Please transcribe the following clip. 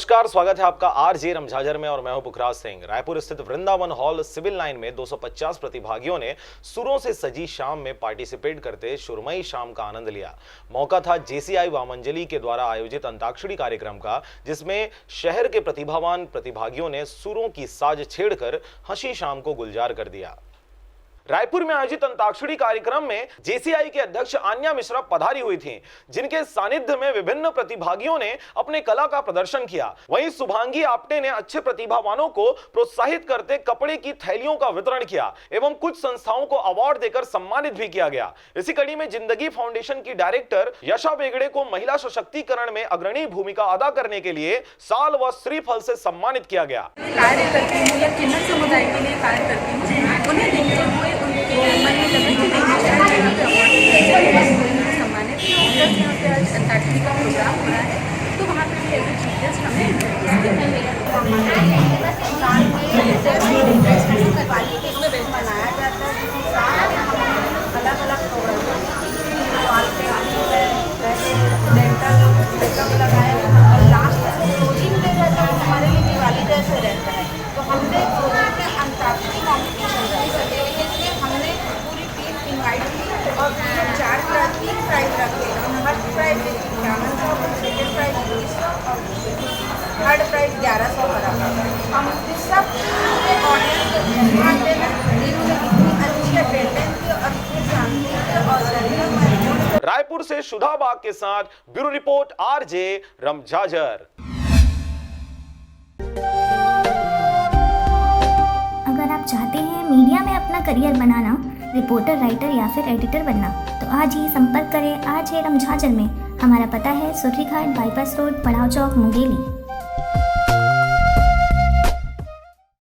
नमस्कार, स्वागत है आपका आरजे रमझाझर में और मैं हूं पुखराज सिंह। रायपुर स्थित वृंदावन हॉल सिविल लाइन में 250 प्रतिभागियों ने सुरों से सजी शाम में पार्टिसिपेट करते सुरमई शाम का आनंद लिया। मौका था जेसीआई वामंजलि के द्वारा आयोजित अंताक्षरी कार्यक्रम का, जिसमें शहर के प्रतिभावान प्रतिभागियों ने सुरों की साज छेड़कर हंसी शाम को गुलजार कर दिया। रायपुर में आयोजित अंताक्षरी कार्यक्रम में जेसीआई के अध्यक्ष आन्या मिश्रा पधारी हुई थीं, जिनके सानिध्य में विभिन्न प्रतिभागियों ने अपने कला का प्रदर्शन किया। वहीं शुभांगी आप्टे ने अच्छे प्रतिभावानों को प्रोत्साहित करते कपड़े की थैलियों का वितरण किया एवं कुछ संस्थाओं को अवार्ड देकर सम्मानित भी किया गया। इसी कड़ी में जिंदगी फाउंडेशन की डायरेक्टर यशा बेगड़े को महिला सशक्तिकरण में अग्रणी भूमिका अदा करने के लिए साल व श्रीफल से सम्मानित किया गया। कार्य करती हूँ या किन्नर समुदाय के लिए कार्य करती हूँ, उन्हें देखते हुए उनके मन में लगे कि सम्मानित यहाँ पे आज अंताक्षरी का प्रोग्राम हो रहा है, तो वहाँ पे एज ए चीफ गेस्ट हमें मनाया जाता है। अलग अलग लगाया और लास्ट क्लोजिंग में रहता है, हमारे लिए दिवाली जैसे रहता है। तो हमने अंताक्षरी कॉम्पिटिशन हमने पूरी टीम इनवाइट की और 4 प्राइज रखे। फर्स्ट प्राइज 5100, सेकेंड प्राइज 2000 और थर्ड प्राइज 1100 बराबर। हम सब ऑडियंस ध्यान देना, इन्होंने इतनी अच्छी अटेंडेंस की और इतनी शांति और रायपुर से सुधा बाग के साथ ब्यूरो रिपोर्ट आरजे रमझाझर। अगर आप चाहते हैं मीडिया में अपना करियर बनाना, रिपोर्टर, राइटर या फिर एडिटर बनना, तो आज ही संपर्क करें आरजे रमझाझर में। हमारा पता है सुर्रीघाट बाईपास रोड, पड़ाव चौक, मुंगेली।